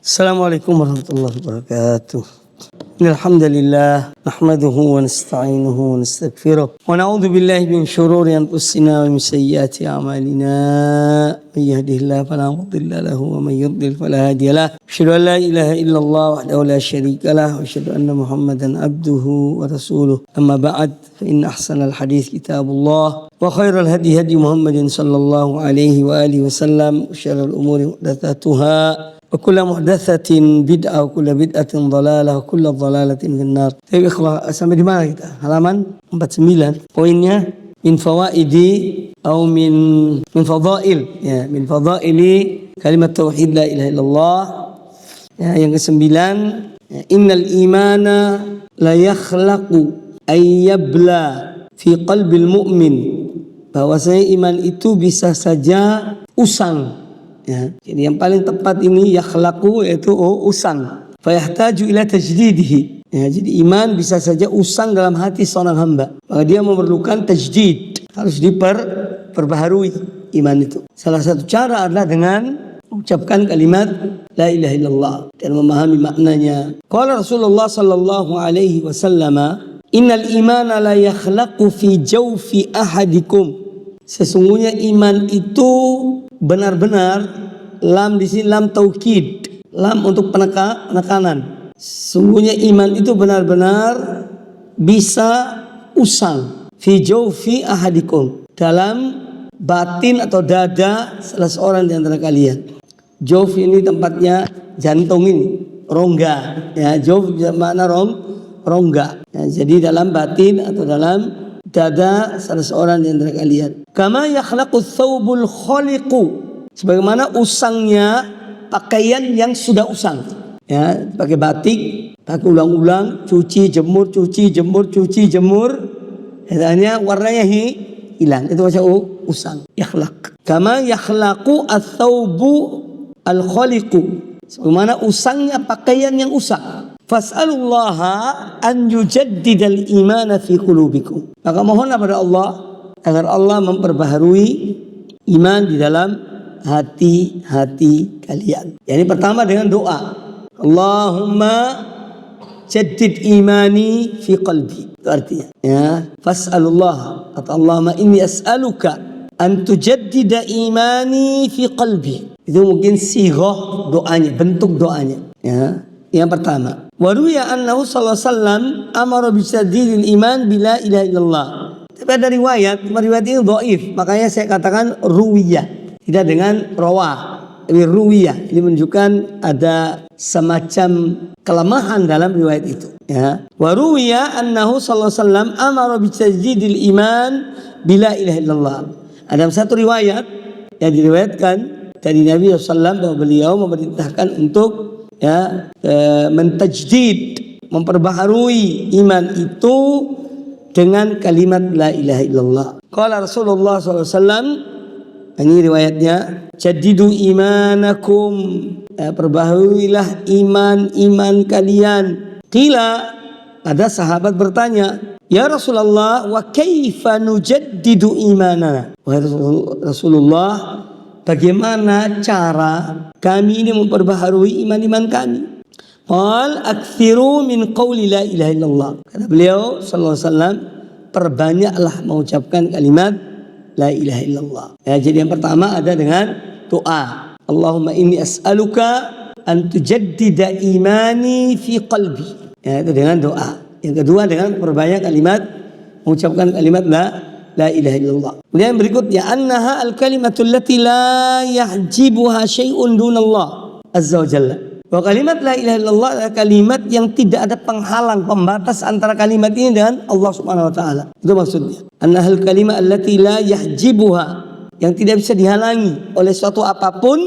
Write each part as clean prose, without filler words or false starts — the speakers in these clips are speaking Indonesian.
Assalamualaikum warahmatullahi wabarakatuh. Alhamdulillah nahmaduhu wa nasta'inuhu wa nastaghfiruh wa na'udzu billahi min shururi anfusina wa min sayyiati a'malina. May yahdihillahu fala mudilla lahu wa may yudlil fala hadiya lahu. Asyhadu an la ilaha illallah wahdahu la syarika lahu wa asyhadu anna Muhammadan abduhu wa rasuluh. Amma ba'd, fa inna ahsanal hadits kitabullah wa khairal hadi hadi Muhammadin sallallahu alaihi wa alihi wasallam. Syarrul umuri muhdatsatuha wa kullu muhdatsatin bid'ah wa kullu bid'atin dhalalah wa kullu dhalalatin finnar. Tapi ikhwah, sampai di mana kita? Halaman 49. Poinnya min fawaidi atau min fadail, ya, min fadaili kalimat tauhid la ilaha illallah. Ya, yang ke-9, ya, innal imana la yakhlaqu ayyabla fi qalbil mu'min. Bahwasanya iman itu bisa saja usang. Ya, jadi yang paling tepat ini yakhlaqu, yaitu usang. Fayahtaju ila tajdidihi. Ya, jadi iman bisa saja usang dalam hati seorang hamba. Maka dia memerlukan tajdid, harus diperbaharui iman itu. Salah satu cara adalah dengan mengucapkan kalimat la ilaha illallah dan memahami maknanya. Qala Rasulullah sallallahu alaihi wasallam, innal imana la yakhlaqu fi jawfi ahadikum. Sesungguhnya iman itu benar-benar, lam di sini lam taukid, lam untuk penekanan. Sesungguhnya iman itu benar-benar bisa usang fi jawfi ahadikum, dalam batin atau dada salah seorang di antara kalian. Jawf ini tempatnya jantung ini, rongga. Ya, jawf makna rongga. Ya, jadi dalam batin atau dalam dada salah seorang di antara kalian. Kama yakhlaqu thawbul khaliqu, sebagaimana usangnya pakaian yang sudah usang. Ya, pakai batik, pakai ulang-ulang, cuci jemur, cuci jemur, cuci jemur. Akhirnya warnanya hilang. Itu macam usang. Yakhlaq. Kama yakhlaqu ath-thawbu al-khaliqu, sebagaimana usangnya pakaian yang usang. Fas'alullaha an yujaddidal imana fi qulubikum. Maka mohonlah pada Allah agar Allah memperbaharui iman di dalam hati-hati kalian. Yani pertama dengan doa. Allahumma jaddid imani fi qalbi. Itu artinya. Ya, fas'alullah atau Allahumma inni as'aluka an tujaddida imani fi qalbi. Itu mungkin sighah doanya, bentuk doanya. Ya. Yang pertama, waruya annahu sallallahu alaihi wasallam amara bi tajdidil iman bila ilaha illallah. Tapi ada riwayat ini dhaif, makanya saya katakan ruwiyah, tidak dengan rawah. Ini ruwiyah, ini menunjukkan ada semacam kelemahan dalam riwayat itu. Ya. Waruya annahu sallallahu alaihi wasallam amara bi tajdidil iman bila ilaha illallah. Ada satu riwayat yang diriwayatkan dari Nabi SAW bahwa beliau memerintahkan untuk mentajdid, memperbaharui iman itu dengan kalimat la ilaha illallah. Qala Rasulullah SAW, ini riwayatnya, jadidu imanakum, perbaharuilah iman kalian. Qila, ada sahabat bertanya, ya Rasulullah, wa kaifa nujaddidu imanana? Wahai Rasulullah, bagaimana cara kami ini memperbaharui iman-iman kami? Qal aktsiru min qawli la ilaha illallah. Kata beliau sallallahu alaihi wasallam, perbanyaklah mengucapkan kalimat la ilaha illallah. Ya, jadi yang pertama ada dengan doa. Allahumma inni as'aluka an tujaddida imani fi qalbi. Ya, itu dengan doa. Yang kedua dengan perbanyak kalimat, mengucapkan kalimat la ilaha illallah. Kemudian berikutnya, annaha al-kalimatul lati la yahjibuha syai'un dunallah azza wa jalla. Bahwa kalimat la ilaha illallah adalah kalimat yang tidak ada penghalang, pembatas antara kalimat ini dengan Allah Subhanahu wa taala. Itu maksudnya. Annaha al-kalimah allati la yahjibuha, yang tidak bisa dihalangi oleh suatu apapun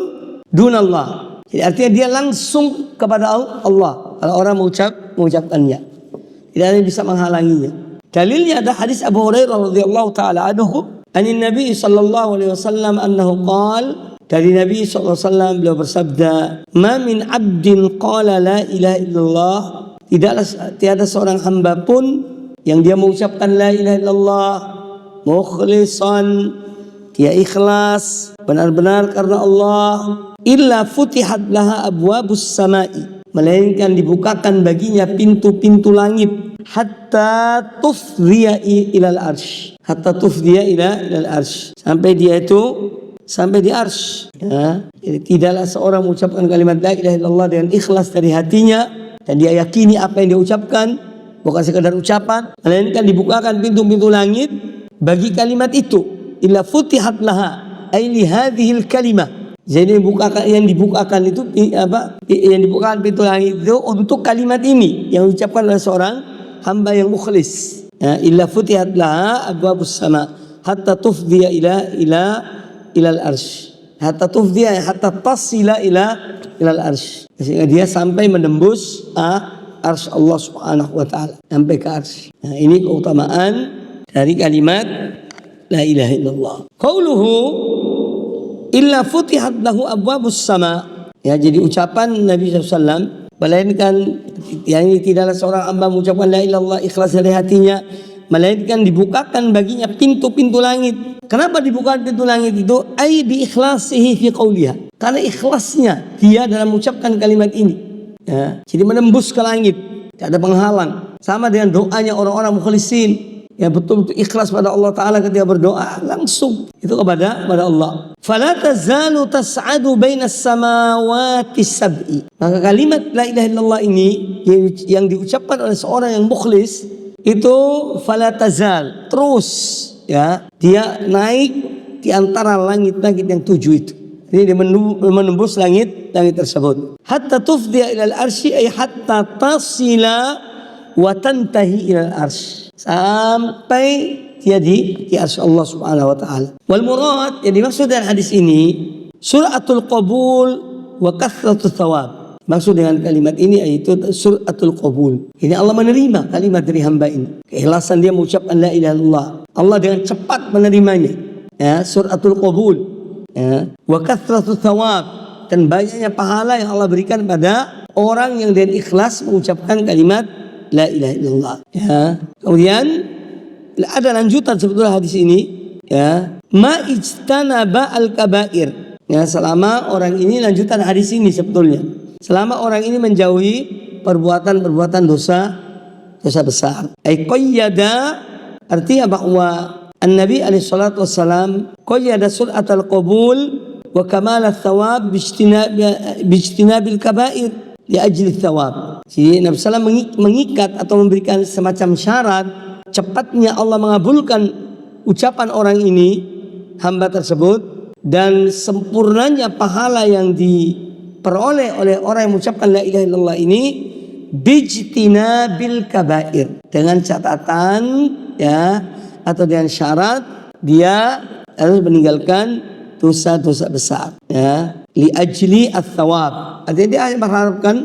dunallah. Jadi artinya dia langsung kepada Allah kalau orang mengucapkannya. Tidak ada yang bisa menghalanginya. Dalilnya ada hadis Abu Hurairah radhiyallahu taala anhu, anin Nabi sallallahu alaihi wasallam annahu qala, dari Nabi sallallahu alaihi wasallam beliau bersabda, ma min 'abdin qala la ilaha illallah, tiada seorang hamba pun yang dia mengucapkan la ilaha illallah mukhlishan, dia ikhlas benar-benar karena Allah, illa futihat laha abwabus samai, melainkan dibukakan baginya pintu-pintu langit, hatta tufdiya ilal arsh, hatta tufdiya ilal arsh, sampai dia itu sampai di arsh. Ya. Jadi tidaklah seorang mengucapkan kalimat la ilaha illallah dengan ikhlas dari hatinya dan dia yakini apa yang dia ucapkan bukan sekadar ucapan, melainkan dibukakan pintu-pintu langit bagi kalimat itu, illa futihat laha ay li hadhil kalimah. Jadi yang dibukakan itu yang dibukakan pintu langit itu untuk kalimat ini yang diucapkan oleh seorang hamba yang mukhlis. Ya, illa futihat laha abwabus sama hatta tufdiya ilal arsh, hatta tufdiya hatta tasila ilal arsh, sehingga dia sampai menembus arsy Allah Subhanahu wa taala, sampai ke arsy. Nah, ini keutamaan dari kalimat la ilaha illallah. Qauluhu illa futihat lahu abwabus sama. Ya, jadi ucapan Nabi SAW, melainkan yang ini tidaklah seorang hamba mengucapkan la ilaha illallah ikhlas dari hatinya, melainkan dibukakan baginya pintu-pintu langit. Kenapa dibukakan pintu langit itu? Ai bi ikhlasihi fi qauliha, karena ikhlasnya dia dalam mengucapkan kalimat ini. Ya, jadi menembus ke langit, tidak ada penghalang. Sama dengan doanya orang-orang mukhlisin yang betul-betul ikhlas pada Allah Ta'ala ketika berdoa, langsung itu kepada Allah. Fala tazalu tas'adu bainas samawati sab'i. Maka kalimat la ilaha illallah ini yang diucapkan oleh seorang yang mukhlis itu fala tazal, terus ya, dia naik di antara langit-langit yang 7 itu. Ini dia menembus langit tersebut. Hatta tufdiya ilal arsy ay hatta tasila wa tantahi ilal arsy, sampai dia di arsy Allah Subhanahu wa taala. Wal murad, yang dimaksud dengan hadis ini suratul qabul wa kathratu thawab. Maksud dengan kalimat ini yaitu suratul qabul. Ini Allah menerima kalimat dari hamba ini. Keikhlasan dia mengucapkan la ilaha illallah, Allah dengan cepat menerimanya. Ya, suratul qabul. Ya, wa kathratu thawab, dan banyaknya pahala yang Allah berikan pada orang yang dengan ikhlas mengucapkan kalimat la ilaha illallah. Ya. Kemudian ada lanjutan sebetulnya hadis ini, ya, ma ijtanaba al-kabair. Ya, selama orang ini, lanjutan hadis ini sebetulnya, selama orang ini menjauhi perbuatan dosa besar. Ai qayyada, artinya bahwa An-Nabi alaihi salatu wassalam qayyada sur'atal qabul wa kamal ats-tsawab bijtinabil kaba'ir li ajli ats-tsawab. Jadi Nabi sallallahu alaihi wasallam mengikat atau memberikan semacam syarat cepatnya Allah mengabulkan ucapan orang ini, hamba tersebut, dan sempurnanya pahala yang diperoleh oleh orang yang mengucapkan la ilaha illallah ini bijtinabil kaba'ir, dengan catatan, ya, atau dengan syarat dia harus meninggalkan dosa-dosa besar, ya, li ajli ats-tsawab. Artinya dia hanya mengharapkan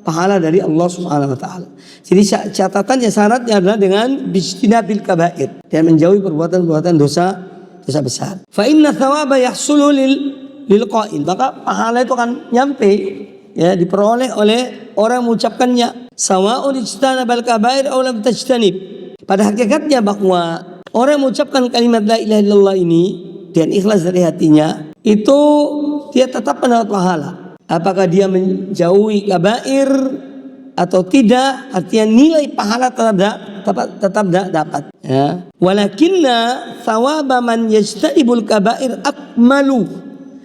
pahala dari Allah Subhanahu wa taala. Jadi catatannya, syaratnya adalah dengan bijtinabil kaba'ir, dia menjauhi perbuatan dosa besar. Fa inna tsawaba yahsulu lil qa'il, maka pahala itu akan nyampe, ya, diperoleh oleh orang mengucapkannya. Sawa'un ijtanabal kaba'ir aw lam tajtanib. Pada hakikatnya bahwa orang yang mengucapkan kalimat la ilaha illallah ini dan ikhlas dari hatinya, itu dia tetap mendapat pahala. Apakah dia menjauhi kabair atau tidak, artinya nilai pahala tetap dapat. Ya. Walakinna thawaba man yajtanibul kabair akmalu.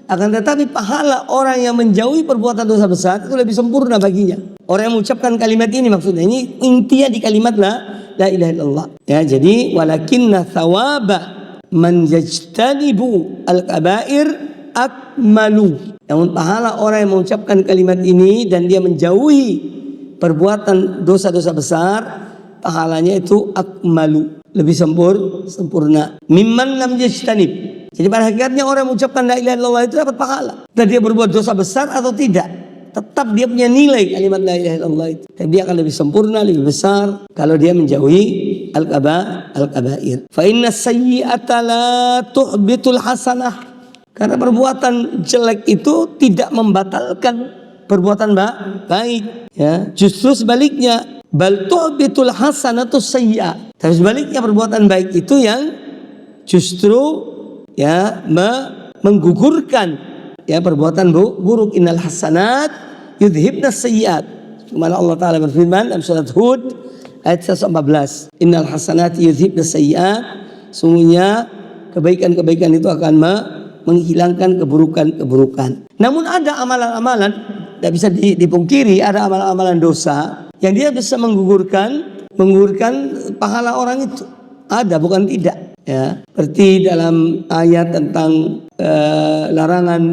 Akan tetapi pahala orang yang menjauhi perbuatan dosa besar itu lebih sempurna baginya. Orang yang mengucapkan kalimat ini, maksudnya ini intinya di kalimat la ilaha illallah. Ya, jadi walakinna thawaba man yajtanibu al-kabair akmalu. Namun pahala orang yang mengucapkan kalimat ini dan dia menjauhi perbuatan dosa-dosa besar, pahalanya itu akmalu, lebih sempurna. Mimman lam yajtanib. Jadi pada hakikatnya orang yang mengucapkan la ilaha illallah itu dapat pahala. Dan dia berbuat dosa besar atau tidak, tetap dia punya nilai kalimat la ilaha illallah itu. Tapi dia akan lebih sempurna, lebih besar kalau dia menjauhi al-kabair. Fa inna sayyi'ata la tuhbitul hasanah. Karena perbuatan jelek itu tidak membatalkan perbuatan baik, ya. Justru sebaliknya, bal tuhbitul hasanatu sayyi'ah. Tapi sebaliknya perbuatan baik itu yang justru, ya, menggugurkan ya perbuatan buruk. Innal hasanat yudhibnas sayyiat. Kemana Allah Ta'ala berfirman dalam surat Hud ayat 114. Innal hasanat yudhibnas sayyiat. Sungguhnya kebaikan-kebaikan itu akan menghilangkan keburukan-keburukan. Namun ada amalan-amalan, tidak bisa dipungkiri, ada amalan-amalan dosa yang dia bisa menggugurkan pahala orang itu. Ada, bukan tidak. Ya, seperti dalam ayat tentang larangan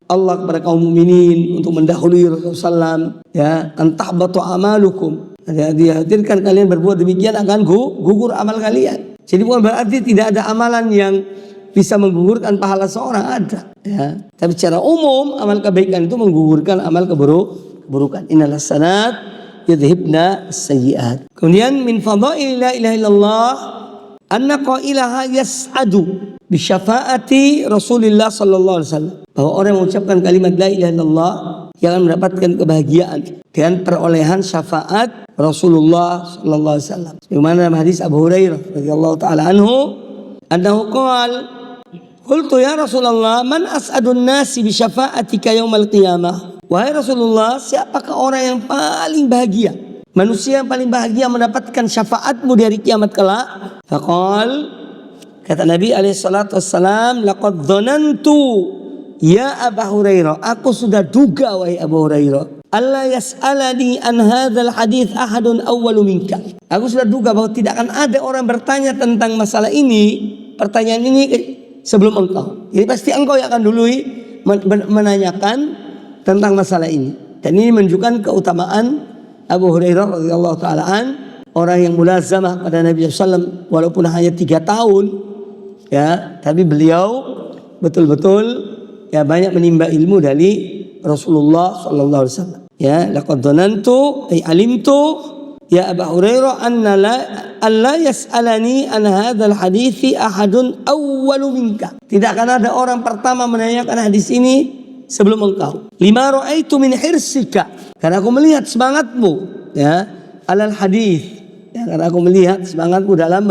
Allah kepada kaum mukminin untuk mendahului Rasulullah SAW, ya, antahbatu amalukum. Dihadirkan kalian berbuat demikian akan gugur amal kalian. Jadi bukan berarti tidak ada amalan yang bisa menggugurkan pahala seorang, ada. Ya. Tapi secara umum amal kebaikan itu menggugurkan amal keburukan. Innal hasanat yudhibna sayyiat. Kemudian min fadhail la ilaha illallah anna qailaha yas'adu bi syafaati Rasulullah sallallahu alaihi wasallam. Bahwa orang yang mengucapkan kalimat la ilaha illallah yang akan mendapatkan kebahagiaan dengan perolehan syafaat Rasulullah sallallahu alaihi wasallam. Sebagaimana dalam hadis Abu Hurairah radhiyallahu taala anhu, annahu qala qultu ya Rasulullah man as'adun nasi bi syafaatika yaumal qiyamah. Wahai Rasulullah, siapakah orang yang paling bahagia? Manusia yang paling bahagia mendapatkan syafaatmu di hari kiamat kelak. Faqal, kata Nabi alaihi salatu wassalam, laqad dhanantu ya Abu Hurairah, aku sudah duga wahai Abu Hurairah, Allah yas'alani an hadzal hadits ahadun awwalu minka. Aku sudah duga bahwa tidak akan ada orang bertanya tentang masalah ini, pertanyaan ini sebelum engkau. Jadi pasti engkau yang akan dului menanyakan tentang masalah ini. Dan ini menunjukkan keutamaan Abu Hurairah radhiyallahu taala an, orang yang mulazamah pada Nabi SAW walaupun hanya 3 tahun, ya, tapi beliau betul-betul ya banyak menimba ilmu dari Rasulullah sallallahu alaihi wasallam. Ya, laqad dhanantu ay alimtu ya Abu Hurairah anna la yas'alani an hadzal hadithi ahadun awwalu minka. Tidak akan ada orang pertama menanyakan hadis ini sebelum engkau. Lima ra'aitu min hirsika, karena aku melihat semangatmu, ya, alal hadis, ya, karena aku melihat semangatmu dalam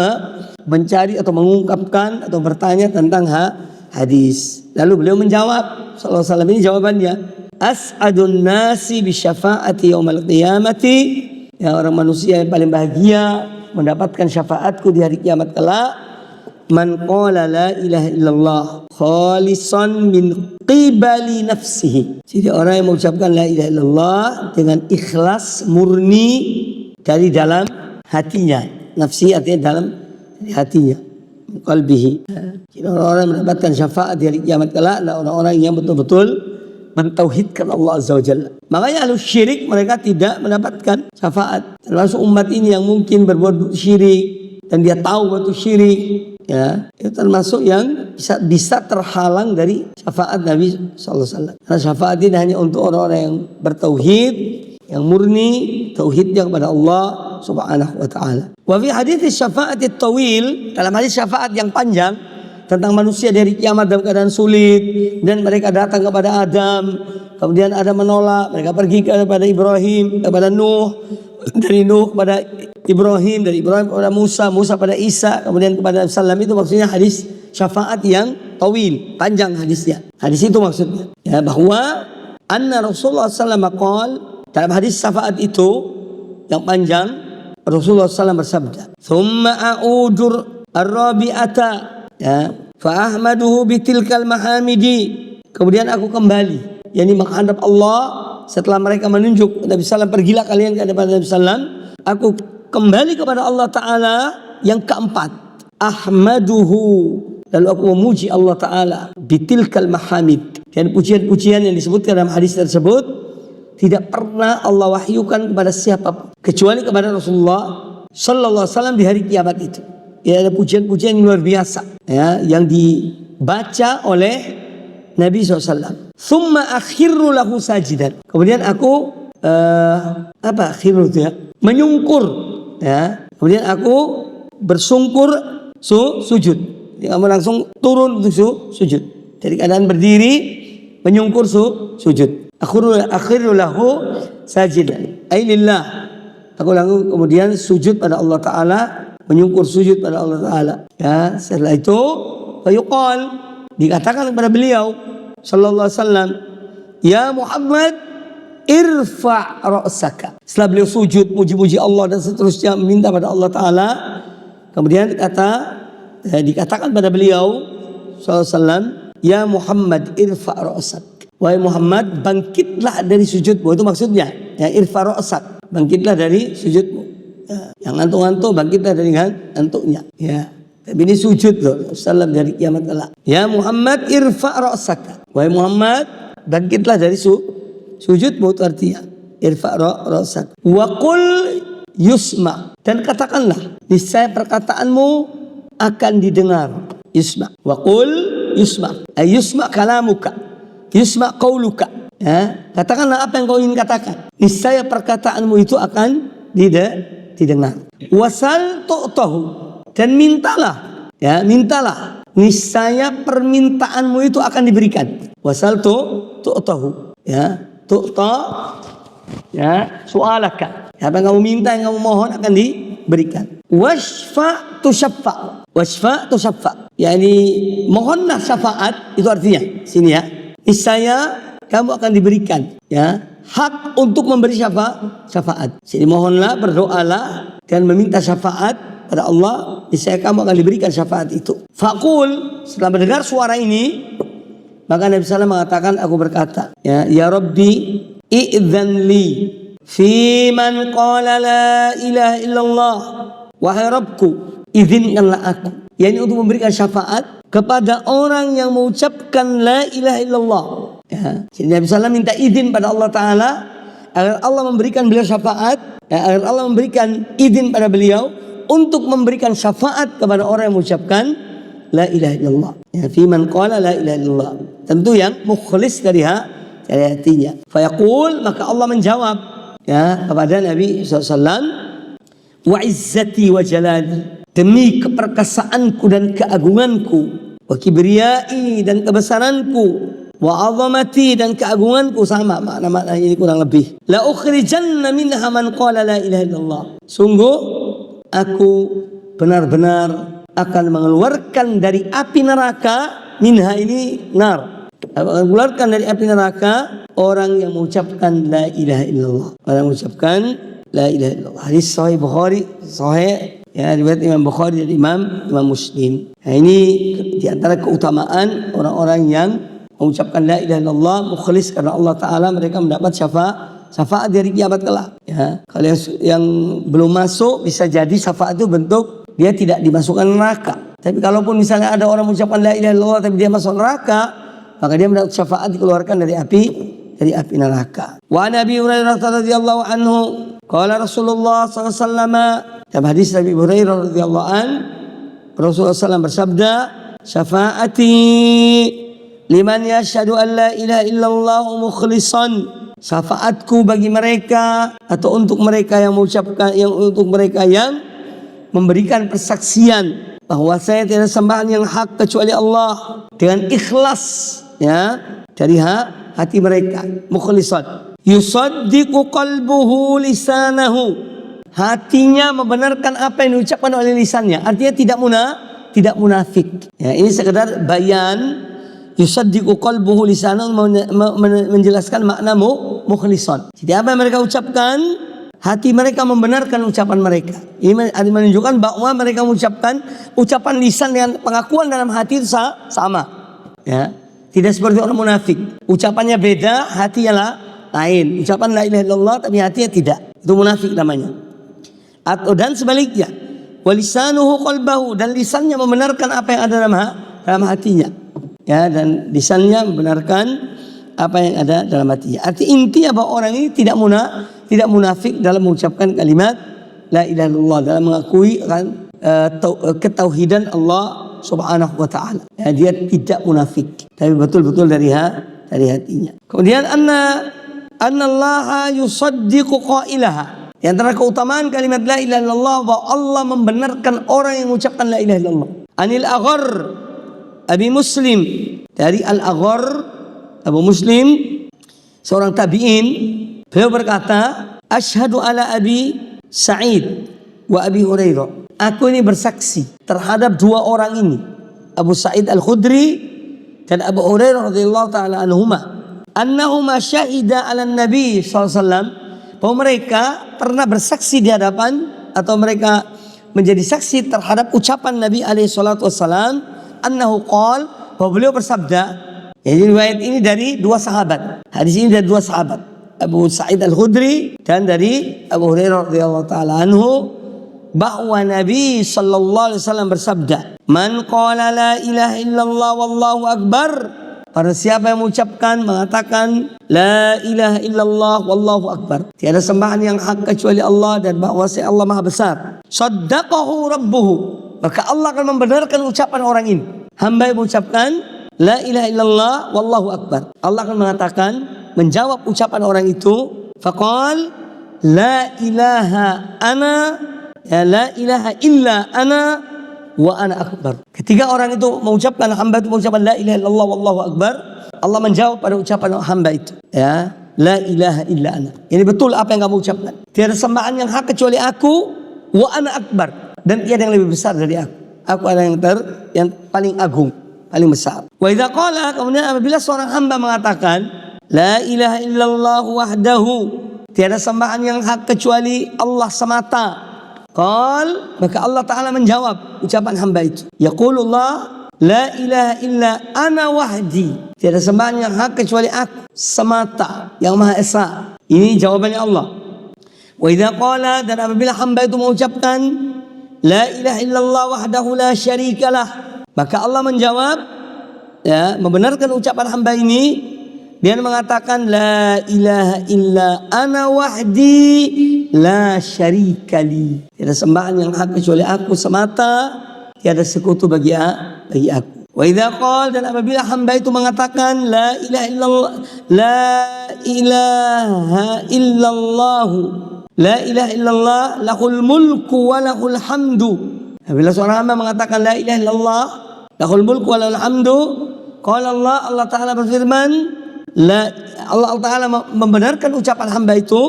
mencari atau mengungkapkan atau bertanya tentang hadis. Lalu beliau menjawab sallallahu alaihi wasallam, ini jawabannya, as'adun nasi bi syafaati yaumal qiyamati, ya, orang manusia yang paling bahagia mendapatkan syafaatku di hari kiamat kelak, man qala la ilaha illallah khalisan min qibali nafsihi. Jadi orang yang mengucapkan la ilaha illallah dengan ikhlas murni dari dalam hatinya. Nafsi artinya dalam hatinya, qalbihi. Jadi orang-orang yang mendapatkan syafaat di hari kiamat kelak adalah orang-orang yang betul-betul mentauhidkan Allah Azza wa Jalla. Makanya ahlu syirik mereka tidak mendapatkan syafaat. Termasuk umat ini yang mungkin berbuat syirik dan dia tahu bahwa itu syirik, ya, itu termasuk yang bisa terhalang dari syafaat Nabi sallallahu alaihi wasallam. Karena syafaat ini hanya untuk orang-orang yang bertauhid, yang murni tauhidnya kepada Allah Subhanahu wa taala. Wa fi hadits syafaat at-tawil, dalam hadis syafaat yang panjang tentang manusia dari kiamat dalam keadaan sulit dan mereka datang kepada Adam, kemudian Adam menolak, mereka pergi kepada Ibrahim, kepada Nuh, dari Nuh kepada Ibrahim, dari Ibrahim kepada Musa, Musa pada Isa, kemudian kepada Salam. Itu maksudnya hadis syafaat yang tawil, panjang hadisnya. Hadis itu maksudnya, ya, bahwa anna Rasulullah SAW qol, dalam hadis syafaat itu yang panjang, Rasulullah SAW bersabda, thumma a'udur ar-rabi'ata, ya, fa ahmaduhu bitilkal mahamidi, kemudian aku kembali, yakni menghadap Allah setelah mereka menunjuk Nabi SAW, pergilah kalian kepada Nabi SAW, aku kembali kepada Allah Ta'ala yang keempat, ahmaduhu, lalu aku memuji Allah Ta'ala bitilkal mahamid, dan pujian-pujian yang disebutkan dalam hadis tersebut tidak pernah Allah wahyukan kepada siapa kecuali kepada Rasulullah Sallallahu Alaihi Wasallam di hari kiamat itu. Ya, ada pujian-pujian yang luar biasa, ya, yang dibaca oleh Nabi SAW. Thumma akhiru lahu sajidan, kemudian aku akhiru itu, ya, menyungkur, ya, kemudian aku bersungkur sujud. Jadi kamu langsung turun untuk sujud dari keadaan berdiri, menyungkur sujud. Akhiru lahu sajidan ay lillah, aku langsung kemudian sujud pada Allah Ta'ala, menyungkur sujud pada Allah Ta'ala, ya. Setelah itu fayuqal, dikatakan kepada beliau sallallahu alaihi wasallam, "Ya Muhammad, irfa' ra'saka." Setelah beliau sujud muji-muji Allah dan seterusnya meminta pada Allah Taala, kemudian dikatakan pada beliau sallallahu alaihi wasallam, "Ya Muhammad, irfa' ra'sak." Wahai Muhammad, bangkitlah dari sujudmu. Itu maksudnya, ya, irfa' ra'sak, bangkitlah dari sujudmu. Ya, yang ngantuk-ngantuk bangkitlah dari ngantuknya. Ya, tapi ini sujud loh, salam dari kiamat kelak. Ya Muhammad, irfa' ra'saka. Wahai Muhammad, bangkitlah dari sujudmu, itu artinya irfa' ra'sak. Wa qul yusma, dan katakanlah niscaya perkataanmu akan didengar. Yusma. Wa qul yusma, ay yusma kalamuka, yusma qauluka. Ya, katakanlah apa yang kau ingin katakan, niscaya perkataanmu itu akan didengar. Wasal tu'tahu, dan mintalah, ya, mintalah, niscaya permintaanmu itu akan diberikan. Wasal tu'tahu, ya, tu'ta, ya, su'alaka, apa yang kamu minta, yang kamu mohon akan diberikan. Washfa' tusyaffa, washfa' tusyaffa, yakni mohonlah syafaat, itu artinya sini, ya, niscaya kamu akan diberikan, ya, hak untuk memberi syafaat. Jadi mohonlah, berdoalah dan meminta syafaat pada Allah, niscaya kamu akan diberikan syafaat itu. Faqul, setelah mendengar suara ini, maka Nabi SAW mengatakan, aku berkata, ya Rabbi, i'dzan li fi man qala la ilaha illallah. Wahai Rabbku, izinkanlah aku, yakni untuk memberikan syafaat kepada orang yang mengucapkan la ilaha illallah. Ya. Jadi Nabi SAW minta izin pada Allah Ta'ala agar Allah memberikan beliau syafaat, ya, agar Allah memberikan izin pada beliau untuk memberikan syafaat kepada orang yang mengucapkan la ilaha illallah. Ya, fi man qala la ilaha illallah. Tentu yang mukhlis dari hatinya. Fayaqul, maka Allah menjawab, ya, kepada Nabi SAW, wa izzati wa jalali, demi keperkasaanku dan keagunganku, wa kibriyai, dan kebesaranku, wa azamati, dan keagunganku, sama makna ini kurang lebih. La ukhrijanna minha man qala la ilaha illallah, sungguh aku benar-benar akan mengeluarkan dari api neraka, minha ini nar, akan mengeluarkan dari api neraka orang yang mengucapkan la ilaha illallah, orang yang mengucapkan la ilaha illallah. Hadis sahih Bukhari, sahih, ya, riwayat Imam Bukhari dan Imam Muslim. Nah, ini di antara keutamaan orang-orang yang mengucapkan la ilaha illallah mukhlis karena Allah Ta'ala, mereka mendapat syafaat dari kiamat kelak. Ya, kalau yang belum masuk, bisa jadi syafaat itu bentuk dia tidak dimasukkan neraka. Tapi kalaupun misalnya ada orang mengucapkan la ilaha illallah tapi dia masuk neraka, maka dia mendapat syafaat dikeluarkan dari api neraka. Wa Nabi Hurairah radhiyallahu anhu, qala Rasulullah sallallahu alaihi wasallam, dalam hadis Nabi Hurairah radhiyallahu an, Rasulullah SAW bersabda, syafaati liman yashhadu an la ilaha illallah mukhlishan, syafaatku bagi mereka atau untuk mereka yang mengucapkan, yang untuk mereka yang memberikan persaksian bahwa saya tidak sembahan yang hak kecuali Allah, dengan ikhlas, ya, dari hati mereka, mukhlishan. Yusaddiqu qalbuhu lisanahu, hatinya membenarkan apa yang diucapkan oleh lisannya, artinya tidak munafik. Ya, ini sekedar bayan. Yusaddiqu qalbuhu lisanahu menjelaskan makna mukhlishan. Jadi apa yang mereka ucapkan, hati mereka membenarkan ucapan mereka. Ini menunjukkan bahwa mereka mengucapkan ucapan lisan dengan pengakuan dalam hati itu sama. Ya, tidak seperti orang munafik. Ucapannya beda, hatinya lain. Ucapan la ilaha illallah tapi hatinya tidak. Itu munafik namanya. Atau dan sebaliknya, walisanuhu qalbahu, dan lisannya membenarkan apa yang ada dalam hatinya. Ya, dan lisannya membenarkan apa yang ada dalam hatinya. Arti intinya bahwa orang ini tidak munafik dalam mengucapkan kalimat la ilaha illallah, dalam mengakui ketauhidan Allah Subhanahu wa taala. Ya, dia tidak munafik, tapi betul-betul dari hatinya. Kemudian annallaha yusaddiqu qailaha. Di antara keutamaan kalimat la ilaha illallah bahwa Allah membenarkan orang yang mengucapkan la ilaha illallah. Anil Aghar Abi Muslim, dari Al-Aghar Abu Muslim, seorang tabi'in, beliau berkata, asyhadu ala Abi Sa'id wa Abi Hurairah, aku ini bersaksi terhadap dua orang ini, Abu Sa'id Al-Khudri dan Abu Hurairah radhiyallahu taala annahuma syahida 'ala Nabi sallallahu alaihi wasallam, bahwa mereka pernah bersaksi di hadapan atau mereka menjadi saksi terhadap ucapan Nabi alaihi salatu wasallam, annahu qala, bahwa beliau bersabda. Jadi riwayat ini dari dua sahabat. Hadis ini dari dua sahabat, Abu Sa'id Al-Khudri dan dari Abu Hurairah radhiyallahu taala anhu, bahwa Nabi sallallahu alaihi wasallam bersabda, "Man qala la ilaha illallah wallahu akbar." Pada siapa yang mengucapkan, mengatakan la ilaha illallah wallahu akbar, tiada sembahan yang hak kecuali Allah dan bahwasanya Allah Maha Besar. Saddaqahu rabbuhu, maka Allah akan membenarkan ucapan orang ini. Hamba yang mengucapkan la ilaha illallah wallahu akbar, Allah akan mengatakan, menjawab ucapan orang itu, faqal la ilaha ana, ya la ilaha illa ana wa ana akbar. Ketika orang itu mengucapkan, hamba itu mengucapkan la ilaha illallah wallahu akbar, Allah menjawab pada ucapan hamba itu, ya la ilaha illa ana. Ini betul apa yang kamu ucapkan. Tiada sembahan yang hak kecuali aku, wa ana akbar, dan tiada yang lebih besar dari aku. Aku adalah yang paling agung, paling besar. Wa idza qala, kemudian apabila seorang hamba mengatakan la ilaha illallah wahdahu, tiada sembahan yang hak kecuali Allah semata, qal, maka Allah Ta'ala menjawab ucapan hamba itu, yaqulullah la ilaha illa ana wahdi, tiada sembahan yang hak kecuali aku semata yang Maha Esa. Ini jawabannya Allah. Wa idza qala, dan apabila hamba itu mengucapkan la ilaha illallah wahdahu la syarikalah, maka Allah menjawab, ya, membenarkan ucapan hamba ini. Dia mengatakan la ilaha illa ana wahdi la syarikali, tiada sembahan yang hak kecuali aku semata, tiada sekutu bagi aku. Wa idza qala, dan apabila hamba itu mengatakan la ilaha illallah, la ilaha illallah, la ilaha illallah lahul mulku wa lahul hamdu. Apabila seorang hamba mengatakan la ilaha illallah lahul mulku wa lahul hamdu, qala Allah Ta'ala berfirman, Allah Ta'ala membenarkan ucapan hamba itu,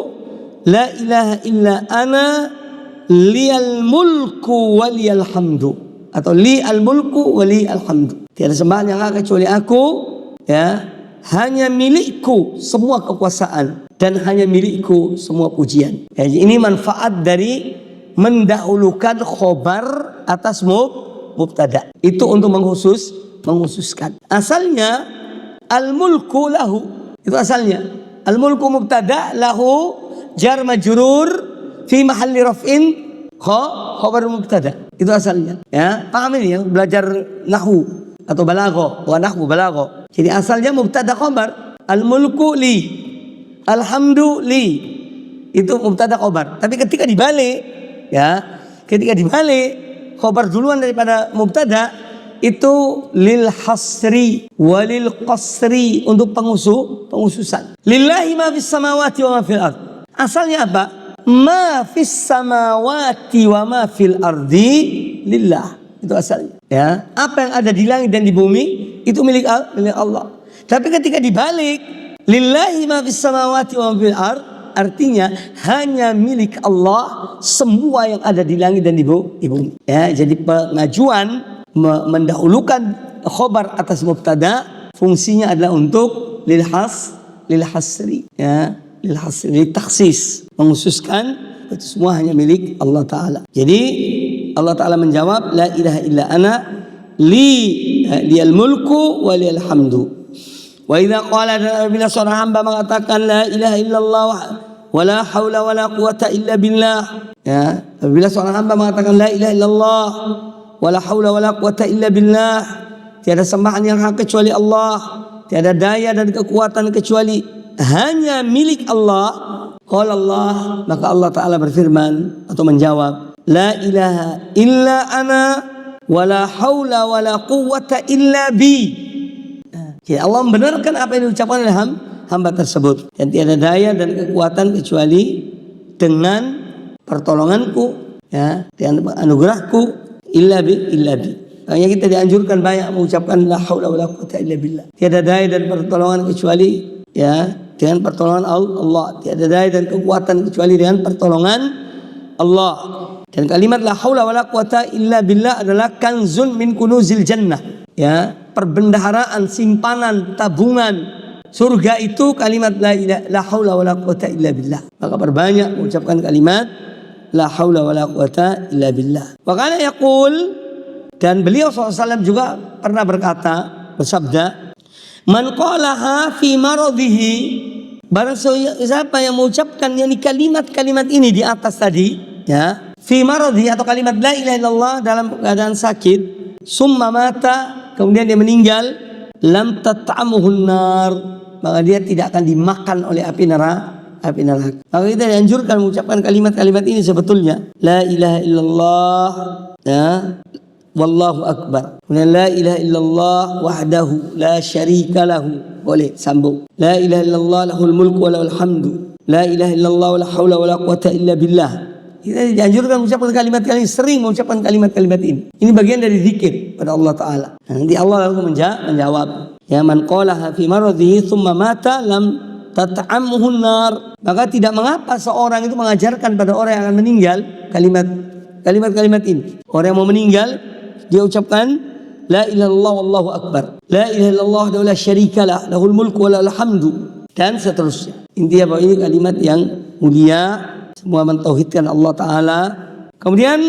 la ilaha illa ana liyal mulku wa liyal hamdu, atau li al mulku wa li al hamdu, tiada sembahan yang hak kecuali aku, ya, hanya milikku semua kekuasaan dan hanya milikku semua pujian. Ya, ini manfaat dari mendahulukan khobar atas mubtada. Itu untuk mengkhususkan. Asalnya al-mulku lahu, itu asalnya. Al-mulku mubtada, lahu jar majrur fi mahalli raf'in khabar mubtada. Itu asalnya. Ya, paham ini ya, belajar nahwu atau balagha, wa nahwu balagha. Jadi asalnya mubtada khabar, al-mulku li, alhamdu li, itu mubtada khabar. Tapi ketika dibalik, ya, khabar duluan daripada mubtada, itu lil hasri walil qasri, untuk penghususan. Lillahi ma fis samawati wa ma fil ard. Asalnya apa? Ma fis samawati wa ma fil ardi lillah. Itu asalnya. Ya, apa yang ada di langit dan di bumi itu milik Allah. Tapi ketika dibalik lillahi ma fis samawati wa ma fil ard, artinya hanya milik Allah semua yang ada di langit dan di bumi. Ya, jadi pengajuan mendahulukan khobar atas mubtada, fungsinya adalah untuk lil hasri, ya, lil hasri, lil takhsis, menghususkan itu semua hanya milik Allah Ta'ala. Jadi Allah Ta'ala menjawab la ilaha illa ana liyal mulku wa liyal hamdu. Wa idza qala, bila seorang hamba mengatakan la ilaha illallah wa la haula wa la quwata illa billah, ya, bila seorang hamba mengatakan la ilaha illallah wala haula wala quwata illa billah, tiada sembahan yang hak kecuali Allah, tiada daya dan kekuatan kecuali hanya milik Allah, qala Allah, maka Allah Ta'ala berfirman atau menjawab, la ilaha illa ana wala haula wala quwata illa bi. Jadi Allah membenarkan apa yang diucapkan oleh hamba tersebut, dan tiada daya dan kekuatan kecuali dengan pertolonganku, ya, dengan anugerahku, illa bi. Makanya kita dianjurkan banyak mengucapkan la haula wala quwata illa billah. Tiada daya dan pertolongan kecuali, ya, dengan pertolongan Allah. Tiada daya dan kekuatan kecuali dengan pertolongan Allah. Dan kalimat la haula wala quwata illa billah adalah kanzun min kunuzil jannah. Ya, perbendaharaan, simpanan, tabungan surga itu kalimat la haula wala quwata illa billah. Maka perbanyak mengucapkan kalimat la haula wala quwata illa billah. Wa kana yaqul, dan beliau SAW juga pernah bersabda, man qalaha fi maradhihi, barang siapa yang mengucapkan kalimat-kalimat ini di atas tadi, ya, fi maradhi atau kalimat la ilaha illallah dalam keadaan sakit, summa mata, kemudian dia meninggal, lam tat'amuhun nar, maka dia tidak akan dimakan oleh api neraka. Maka kita dianjurkan mengucapkan kalimat-kalimat ini sebetulnya. La ilaha illallah, ya, wallahu akbar. La ilaha illallah wahdahu la syarika lahu. Boleh sambung. La ilaha illallah lahul mulku wa lahul hamdu. La ilaha illallah wa la haula wa la quwata illa billah. Kita dianjurkan mengucapkan kalimat-kalimat, sering mengucapkan kalimat-kalimat ini. Ini bagian dari zikir pada Allah Ta'ala. Nanti Allah lalu menjawab. Ya man qalaha fi maradhihi thumma mata lam tat'amuhun nar. Maka tidak mengapa seorang itu mengajarkan pada orang yang akan meninggal kalimat-kalimat ini. Orang yang mau meninggal, dia ucapkan la ilaha illallah wallahu akbar. La ilaha illallah wa la syarikalah, lahul mulku wa lahul hamdu, dan seterusnya. Intinya bahwa ini kalimat yang mulia, semua mentauhidkan Allah Ta'ala. Kemudian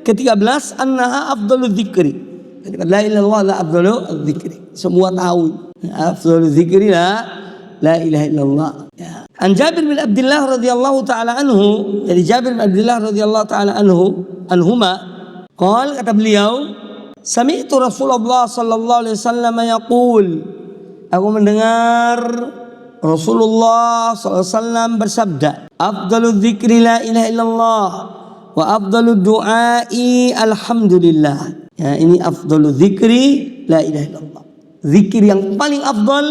ke-13, annaha afdalul dzikri. Kalimat la ilaha illallah la afdalul dzikri. Semua tahu afdalul dzikri la ilaha illallah. Ya. An Jabir bin Abdullah radhiyallahu ta'ala anhu, dari Jabir bin Abdullah radhiyallahu ta'ala anhuma, qala, kata beliau, sami'tu Rasulullah sallallahu alaihi wasallam yaqul, aku mendengar Rasulullah SAW bersabda, afdalul dzikri la ilaha illallah wa afdalud du'ai alhamdulillah. Ya, ini afdalul dzikri la ilaha illallah. Zikir yang paling afdal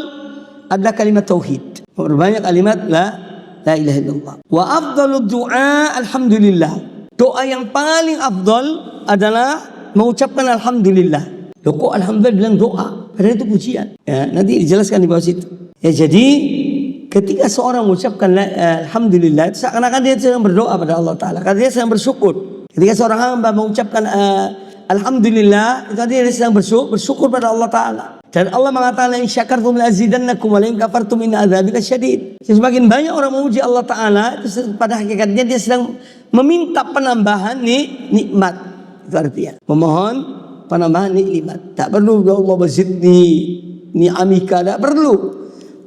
adalah kalimat tauhid. Berbanyak kalimat la ilaha illallah. Wa afdalud du'a alhamdulillah. Doa yang paling afdal adalah mengucapkan alhamdulillah. Loh, kok alhamdulillah bilang doa? Padahal itu pujian. Ya, nanti dijelaskan di bawah situ. Ya, jadi ketika seorang mengucapkan alhamdulillah, itu seakan-akan dia sedang berdoa pada Allah Ta'ala, karena dia sedang bersyukur. Ketika seorang hamba mengucapkan alhamdulillah, itu dia sedang bersyukur pada Allah Ta'ala. Dan Allah mengatakan, in syakartum la azidannakum wa in kafartum inna adzabi lasyadid. Semakin banyak orang memuji Allah Ta'ala, itu pada hakikatnya dia sedang meminta penambahan nikmat. Itu artinya memohon penambahan nikmat. Tak perlu ya Allah bazidni ni'amika, tak perlu.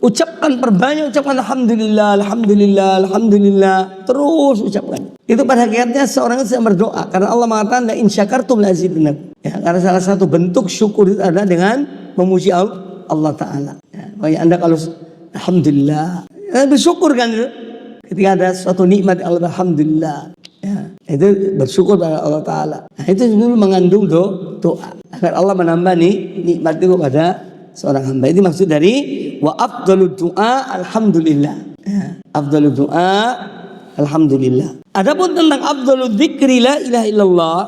Ucapkan, perbanyak ucapkan alhamdulillah, alhamdulillah, alhamdulillah, terus ucapkan. Itu pada hakikatnya seorang itu sedang berdoa, karena Allah mengatakan la in syakartum la azidannakum. Ya, karena salah satu bentuk syukur itu adalah dengan memuji Allah Ta'ala. Ya, bagi Anda kalau alhamdulillah, ya, bersyukur kan itu. Ketika ada suatu nikmat Allah, alhamdulillah. Ya, itu bersyukur pada Allah Ta'ala. Nah, itu dulu mengandung doa agar Allah menambah nikmat itu pada seorang hamba. Itu maksud dari wa afdalud du'a alhamdulillah. Ya, afdalud du'a alhamdulillah. Adapun tentang afdalud dzikri la ilaha illallah,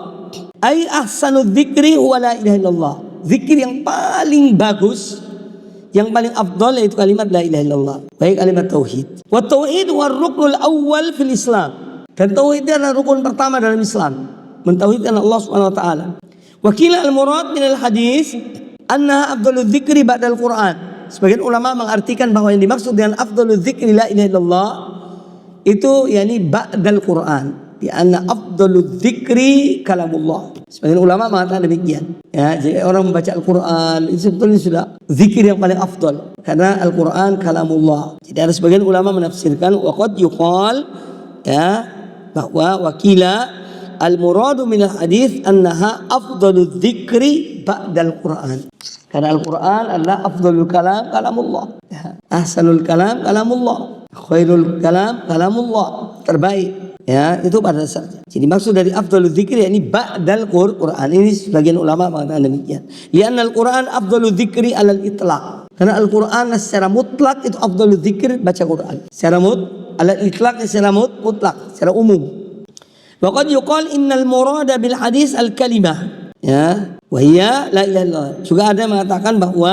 ai ahsanud dzikri huwa la ilaha illallah. Zikir yang paling bagus, yang paling afdal yaitu kalimat la ilaha illallah, baik kalimat tauhid. Wa tauhid war ruknul awwal fil Islam. Dan tauhid adalah rukun pertama dalam Islam, mentauhidkan Allah Subhanahu wa taala. Wa qila al-murad min al-hadis annaha afdalul dzikri ba'dal Qur'an. Sebagian ulama mengartikan bahwa yang dimaksud dengan afdalul dzikri la ilaha illallah itu yakni ba'dal Qur'an, di anna afdalul dzikri kalamullah. Sebagian ulama mengatakan demikian. Ya, jadi orang membaca Al-Qur'an itu sebetulnya sudah zikir yang paling afdal, karena Al-Qur'an kalamullah. Jadi ada sebagian ulama menafsirkan wa qad yuqal, ya, bahwa wakila al-muradu min al-hadis annaha afdalul dzikri ba'dal Qur'an. Karena Al-Quran adalah afdalul kalam kalamullah, ya. Ahsanul kalam kalamullah, khairul kalam kalamullah, terbaik, ya, itu pada dasarnya. Jadi maksud dari afdalul dzikri yakni ba'dal Quran. Ini sebagian ulama mengatakan demikian. Lianna al-Quran afdalul dzikri alal itlaq. Karena Al-Quran secara mutlak itu afdalul dzikri baca Quran. Secara alal itlaq, secara mutlak, secara umum. Wa qad yuqal innal murada bil hadis al-kalimah, ya, wahia la ilaha illallah. Juga ada yang mengatakan bahwa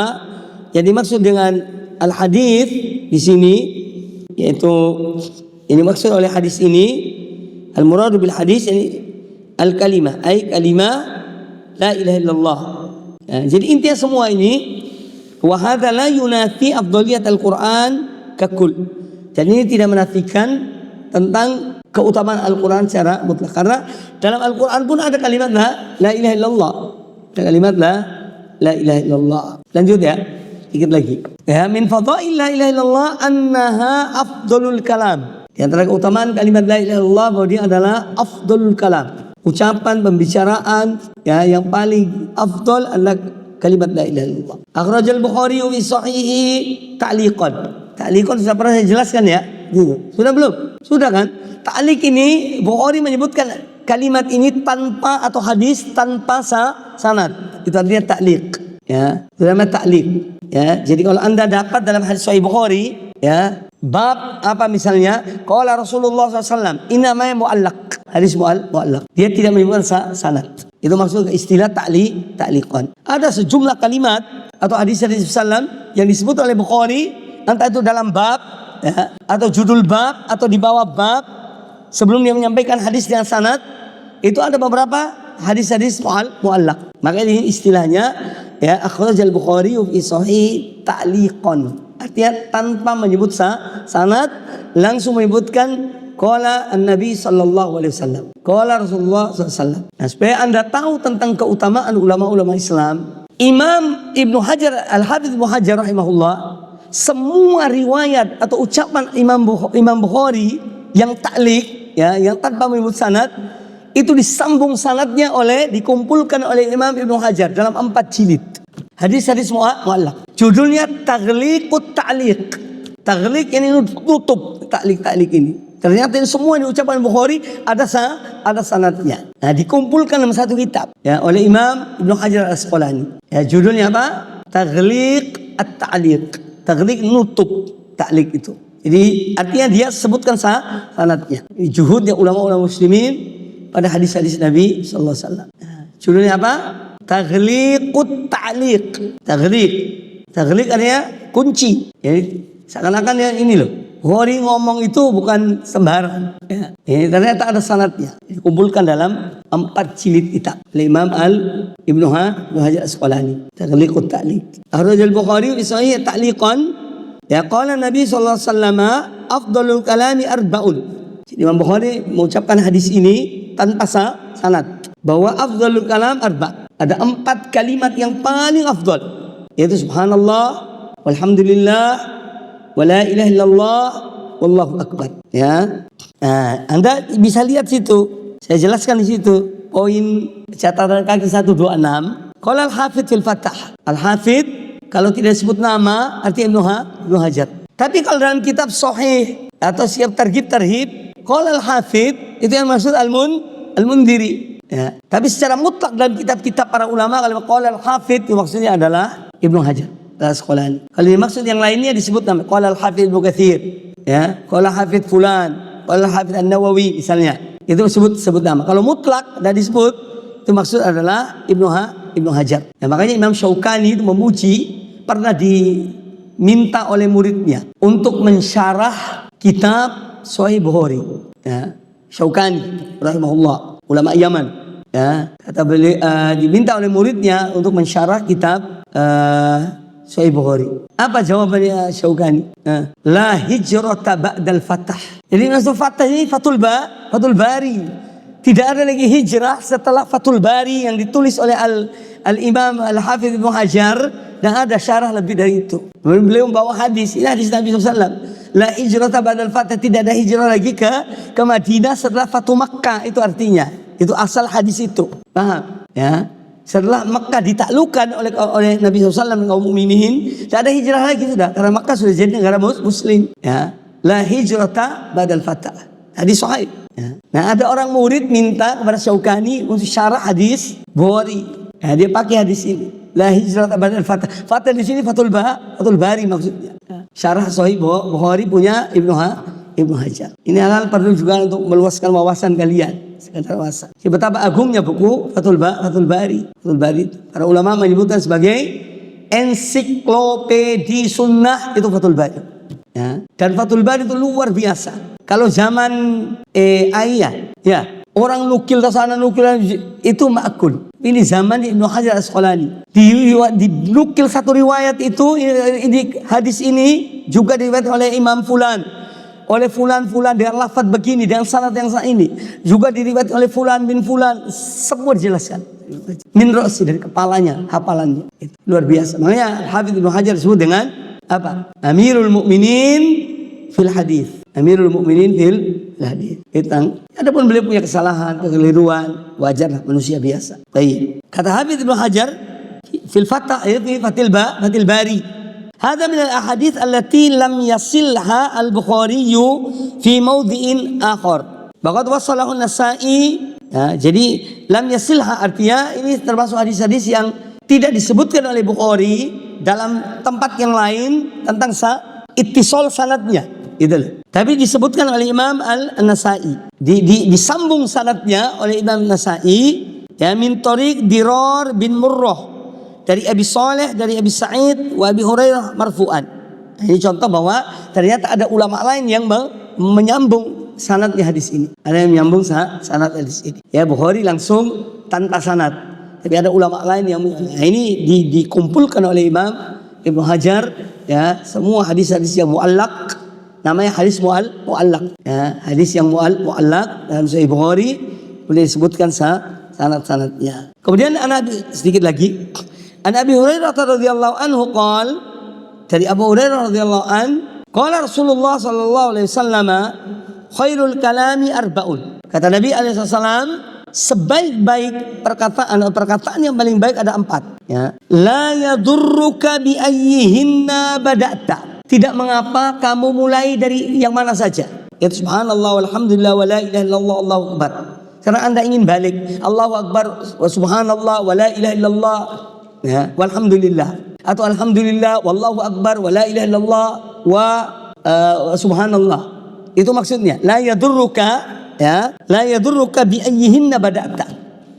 yang dimaksud dengan al-hadis di sini, yaitu ini maksud oleh hadis ini, al-muradu bil hadis ini al-kalimah, ay kalimah la ilaha illallah. Jadi intinya semua ini wa hadza la yunafi afdaliyat al-Qur'an kakul. Jadi ini tidak menafikan tentang keutamaan Al-Quran secara mutlak. Karena dalam Al-Quran pun ada kalimat la ilaha illallah. Ada kalimat la ilaha illallah. Lanjut ya, sedikit lagi. Ya, min fadail la ilaha illallah annaha afdalul kalam. Di antara keutamaan kalimat la ilaha illallah bahwa dia adalah afdalul kalam. Ucapan pembicaraan ya yang paling afdal adalah kalimat la ilaha illallah. Akhrajal Bukhari fi sahihi ta'liqan. Ta'liqan sudah pernah saya jelaskan ya. Sudah belum? Sudah kan? Ta'liq ini Bukhari menyebutkan kalimat ini tanpa atau hadis tanpa sanad. Itu artinya ta'liq. Ya, itu namanya ta'liq. Ya, jadi kalau Anda dapat dalam hadis Sahih Bukhari, ya, bab apa misalnya, qala Rasulullah SAW, ini namanya mu'allaq. Hadis mu'allaq. Dia tidak menyebutkan sanad. Itu maksud istilah ta'liqan. Ada sejumlah kalimat atau hadis-hadis sallam yang disebut oleh Bukhari, entah itu dalam bab ya, atau judul bab atau di bawah bab, sebelum dia menyampaikan hadis dengan sanad, itu ada beberapa hadis-hadis mu'allaq. Maka ini istilahnya ya akhrajal Bukhari fi sahih ta'liqan. Artinya tanpa menyebut sanad, langsung menyebutkan qala an-nabi sallallahu alaihi wasallam. Qala Rasulullah sallallahu alaihi wasallam. Nah, supaya Anda tahu tentang keutamaan ulama-ulama Islam, Imam Ibnu Hajar Al-Hafidz Ibnu Hajar rahimahullah, semua riwayat atau ucapan Imam Bukhari yang ta'liq ya, yang tanpa menyebut sanad, itu disambung sanadnya dikumpulkan oleh Imam Ibnu Hajar dalam 4 jilid. Hadis-hadis mu'allaq. Judulnya Taghliqut Ta'liq. Taghliq ini tutup ta'liq ini. Ternyata ini semua yang diucapkan Bukhari ada sanadnya. Nah, dikumpulkan dalam satu kitab ya oleh Imam Ibnu Hajar Al-Asqalani. Ya, judulnya apa? Taghliq at-Ta'liq. Taghliq nutup ta'liq itu. Jadi artinya dia sebutkan sanadnya. Ini juhudnya ulama-ulama muslimin pada hadis-hadis Nabi sallallahu alaihi wasallam. Judulnya apa? Taghliqut Ta'liq. Taghliq artinya kunci. Jadi seakan-akan ya ini loh. Bukhari ngomong itu bukan sembarang. Ya. Ini ternyata ada sanadnya. Dikumpulkan dalam 4 jilid kitab. Imam Ibnu Hajar Asqalani. Taghliqut Ta'liq. Akhrajal Bukhari fi sahih ta'liqan. Ya qala Nabi sallallahu alaihi wasallam afdalul kalami arba'un. Jadi Imam Bukhari mengucapkan hadis ini tanpa sanad bahwa afdalul kalam arba'. Ada 4 kalimat yang paling afdal, yaitu subhanallah, walhamdulillah, wala ilaha illallah, wallahu akbar. Ya, nah, Anda bisa lihat situ. Saya jelaskan di situ poin catatan kaki 126. Qala al-Hafidz fil Fathah. Al-Hafidz kalau tidak disebut nama artinya Ibnu Hajar. Tapi kalau dalam kitab Sahih atau siap targhib tarhib, qala al-Hafidz itu yang maksud Al-Mundhiri. Ya. Tapi secara mutlak dalam kitab-kitab para ulama kalau qala al-Hafidz itu maksudnya adalah Ibnu Hajar Al-Asqalani. Kalau dimaksud yang lainnya disebut nama qala al-Hafidz Ibnu Katsir, ya, qala Hafidz fulan, qala Hafidz An-Nawawi misalnya. Itu sebut nama. Kalau mutlak dan disebut itu maksud adalah Ibnu Hajar. Ya, makanya Imam Syaukani itu memuji, pernah diminta oleh muridnya untuk mensyarah kitab Sahih Bukhari. Ya, Syaukani rahimahullah, ulama Yaman. Ya, kata beliau diminta oleh muridnya untuk mensyarah kitab Sahih Bukhari. Apa jawabannya Syaukani? La hijrata ba'dal fath. Jadi maksud fath ini Fathul Bari. Tidak ada lagi hijrah setelah Fathul Bari yang ditulis oleh Al-Imam Al-Hafidz Ibnu Hajar, dan ada syarah lebih dari itu. Beliau membawa hadis, ini hadis Nabi SAW. La hijrata ba'dal fath, tidak ada hijrah lagi ke Madinah setelah Fatu Makkah, itu artinya. Itu asal hadis itu. Paham? Ya. Setelah Makkah ditaklukkan oleh Nabi SAW dan kaum mukminin, tidak ada hijrah lagi sudah, karena Makkah sudah jadi negara muslim. Ya. La hijrata ba'dal fath. Hadis sahih. Ya. Nah, ada orang murid minta kepada Syaukani untuk syarah hadis Bukhari. Ya, dia pakai hadis ini. La hijrata ba'dal fath. Fath di sini Fathul Bari maksudnya. Ya. Syarah Sahih Bukhari punya Ibnu Hajar. Ini hal perlu juga untuk meluaskan wawasan kalian. Sekedar wawasan. Betapa agungnya buku Fathul Bari. Para ulama menyebutkan sebagai ensiklopedi sunnah, itu Fathul Bari. Ya. Dan Fathul Bari itu luar biasa. Kalau zaman ayah, ya, orang nukil ke sana nukil itu ma'kul. Ini zaman Ibnu Hajar Al-Asqalani. Dinukil satu riwayat itu, ini hadis ini juga diriwayatkan oleh Imam Fulan, oleh Fulan dengan lafaz begini, dengan sanad yang ini. Juga diriwayatkan oleh Fulan bin Fulan. Semua dijelaskan. Min ra'si, dari kepalanya, hafalannya. Itu luar biasa. Makanya Hafidz Ibnu Hajar disebut dengan apa? Amirul Mukminin fil hadis. Amirul Mukminin fil hadis. Adapun beliau punya kesalahan, kekeliruan, wajarlah, manusia biasa. Baik. Kata Hafidz Ibnu Hajar fil Fathil Bari, hadza min al-ahadits allati lam yasilha al-Bukhari fi mawdhi'in akhar. Baqad wasalahu an-Nasa'i. Ya, jadi lam yasilha artinya ini termasuk hadis-hadis yang tidak disebutkan oleh Bukhari dalam tempat yang lain tentang ittisal sanadnya. Gitu. Tapi disebutkan oleh Imam An-Nasa'i. Disambung sanadnya oleh Imam An-Nasa'i, ya, min tariq Dirar bin Murrah, dari Abi Saleh, dari Abi Sa'id wa Abi Hurairah marfu'an. Ini contoh bahwa ternyata ada ulama lain yang menyambung sanadnya hadis ini. Ada yang menyambung sanad hadis ini. Ya, Bukhari langsung tanpa sanad. Tapi ada ulama lain yang ini dikumpulkan oleh Imam Ibnu Hajar, ya, semua hadis-hadis yang muallaq, namanya hadis muallaq. Ya, hadis yang muallaq dalam Sahih Bukhari boleh disebutkan sanad-sanadnya. Kemudian sedikit lagi. An Abi Hurairah radhiyallahu anhu qol, dari Abu Hurairah radhiyallahu an, qala Rasulullah sallallahu alaihi wasallam, khairul kalami arba'un. Kata Nabi alaihi wasallam, sebaik-baik perkataan yang paling baik ada 4, ya. La yadurruka bi ayyihinna bada'ta. Tidak mengapa kamu mulai dari yang mana saja. Yaitu subhanallah walhamdulillah wa la ilaha illallah Allahu akbar. Karena Anda ingin balik Allahu akbar wa subhanallah wa la ilaha illallah, ya, walhamdulillah, atau alhamdulillah wallahu akbar wa la ilaha illallah wa subhanallah. Itu maksudnya la yadurruka, ya, la yadurruka bi ayyihinna bada'ta.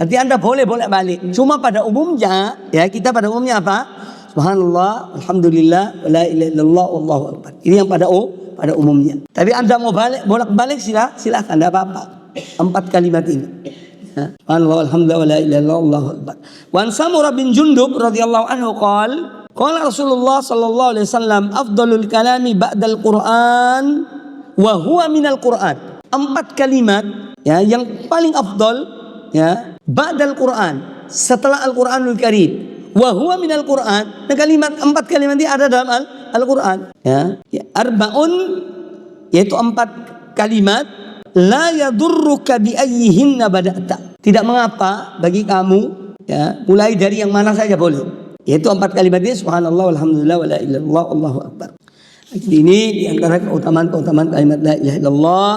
Artinya Anda boleh balik. Cuma pada umumnya, ya, kita pada umumnya apa? Subhanallah, alhamdulillah, wa la ilaha illallah, wallahu akbar. Ini yang pada umumnya. Tapi Anda mau bolak-balik silakan, tidak apa-apa. 4 kalimat ini. Ya. Subhanallah, alhamdulillah, wa la ilaha illallah, wallahu akbar. Wa an Samurah bin Jundub radhiyallahu anhu qala Rasulullah sallallahu alaihi wasallam, afdalul kalami ba'dal Qur'an wa huwa minal Qur'an. 4 kalimat, ya, yang paling afdal, ya, ba'dal Qur'an, setelah Al-Qur'anul Karim. Wa huwa minal Qur'an. Nah, 4 kalimat ini ada dalam Al-Qur'an, ya. Arba'un, yaitu 4 kalimat, la yadurruka bi ayyihinna bada'ta. Tidak mengapa bagi kamu, ya, mulai dari yang mana saja boleh. Yaitu 4 kalimat ini, subhanallah walhamdulillah wa la ilaha illallah Allahu akbar. Ini di antara keutamaan kalimat la ilaha illallah,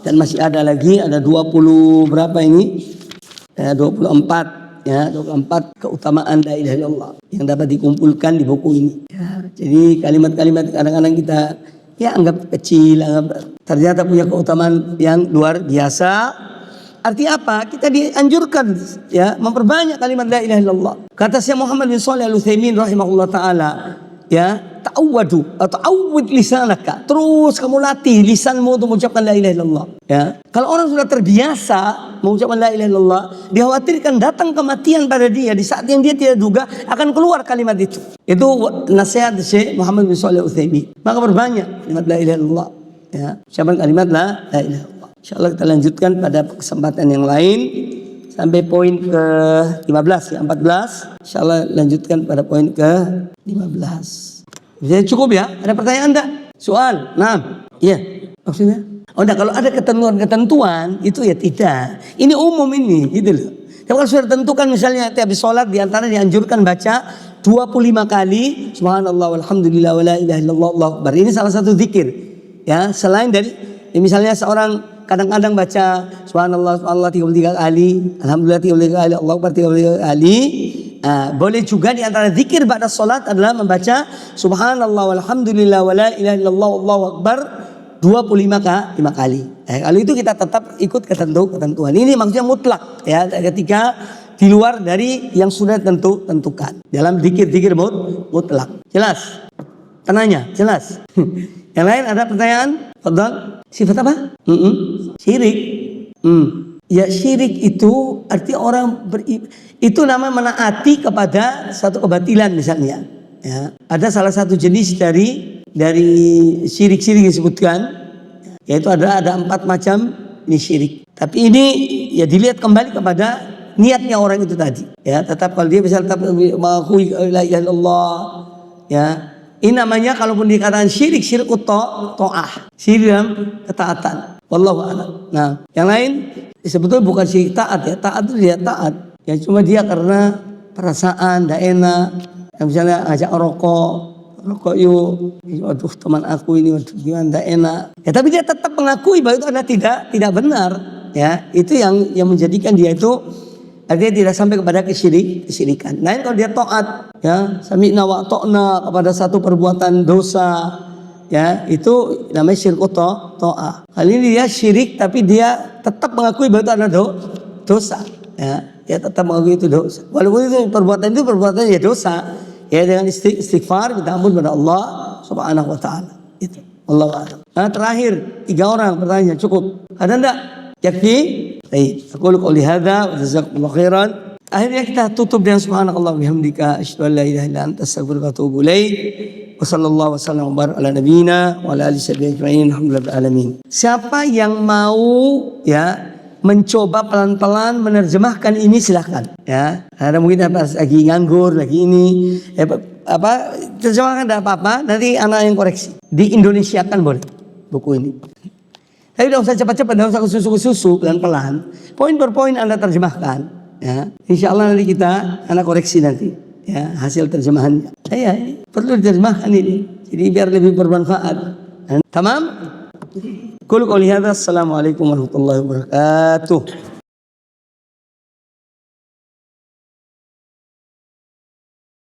dan masih ada lagi, ada 20 berapa ini? 24. Ya, 24 keutamaan la ilaha illallah yang dapat dikumpulkan di buku ini. Ya, jadi kalimat-kalimat kadang-kadang kita, ya, anggap kecil, ternyata punya keutamaan yang luar biasa. Artinya apa? Kita dianjurkan, ya, memperbanyak kalimat la ilaha illallah. Kata Syekh Muhammad bin Shalih Al-Utsaimin rahimahullah taala, ya, ta'awwadu atau awwid lisanaka. Terus kamu latih lisanmu untuk mengucapkan la ilaha illallah, ya. Kalau orang sudah terbiasa mengucapkan la ilaha illallah, dikhawatirkan datang kematian pada dia di saat yang dia tidak duga akan keluar kalimat itu. Itu nasihat Syekh Muhammad bin Shalih Al-Utsaimin. Maka perbanyak kalimat la ilaha illallah, ya. Ucapan kalimat la ilaha illallah. Insyaallah kita lanjutkan pada kesempatan yang lain sampai poin ke-15, ya, 14. Insyaallah lanjutkan pada poin ke-15. Jadi cukup, ya? Ada pertanyaan enggak? Soal? Nah, iya. Maksudnya? Oh, enggak, kalau ada ketentuan itu ya tidak. Ini umum ini, gitu loh. Tapi kalau sudah tentukan misalnya habis sholat diantara dianjurkan baca 25 kali subhanallah walhamdulillah wa la ilaha illallah Allahu akbar. Ini salah satu zikir, ya. Selain dari, ya, misalnya seorang kadang-kadang baca subhanallah 33 kali, alhamdulillah 33 kali, Allahu akbar 33 kali. Boleh juga di antara zikir ba'da salat adalah membaca subhanallah walhamdulillah wa la ilaha illallah Allahu akbar 25 kali. Kalau itu kita tetap ikut ketentuan. Ini maksudnya mutlak, ya, ketika di luar dari yang sudah tentukan dalam zikir mutlak. Jelas? Penanya, jelas? Yang lain ada pertanyaan? Fadhal. Sifat apa? Syirik. Ya syirik itu arti orang itu namanya menaati kepada satu kebatilan misalnya. Ya, ada salah satu jenis dari syirik-syirik disebutkan, yaitu ada 4 macam ini syirik. Tapi ini ya dilihat kembali kepada niatnya orang itu tadi. Ya, tetap kalau dia bisa tetap mengakui la ilaha illallah, ya. Ini namanya kalaupun dikatakan syirik ta'ah, syirik dalam ketaatan. Wallahu a'lam. Nah, yang lain sebetulnya bukan syirik taat ya. Taat itu dia taat. Ya cuma dia karena perasaan tidak enak. Ya, misalnya ajak rokok yuk. Waduh teman aku ini waduh gimana tidak enak. Ya tapi dia tetap mengakui bahwa itu adalah tidak benar. Ya, itu yang menjadikan dia itu artinya tidak sampai kepada kesyirikan. Lain kalau dia taat, ya, sami'na wa ta'na kepada satu perbuatan dosa, ya, itu namanya syirku ta'ah. Kali ini dia syirik tapi dia tetap mengakui bahwa itu adalah dosa, ya. Dia tetap mengakui itu dosa. Walaupun itu perbuatan ya dosa, ya dengan istighfar minta ampun kepada Allah Subhanahu wa taala. Itu. Wallahu a'lam. Nah, terakhir 3 orang pertanyaan cukup. Ada enggak? Yakfi? Baik. Aku qouli hadza wa jazakumullahu khairan. Akhirnya kita tutup dengan subhanakallah bihamdika asyhadu an la ilaha illa anta astaghfiruka wa atubu ilaik. Wa sallallahu wasallam wa barik ala nabiyyina wa ala alihi ajma'in. Alhamdulillah alamin. Siapa yang mau ya mencoba pelan-pelan menerjemahkan ini silahkan ya. Ada mungkin lagi nganggur lagi ini terjemahkan tidak apa-apa, nanti anak yang koreksi. Di Indonesia kan boleh buku ini. Tapi tidak usah cepat-cepat, tidak usah susu-susu, pelan-pelan. Poin per poin Anda terjemahkan. Ya, insya Allah nanti anak koreksi nanti. Ya, hasil terjemahannya. Ya, ini perlu diterjemahkan ini. Jadi biar lebih bermanfaat. Tamam? Qul qouli hadza. Assalamualaikum warahmatullahi wabarakatuh.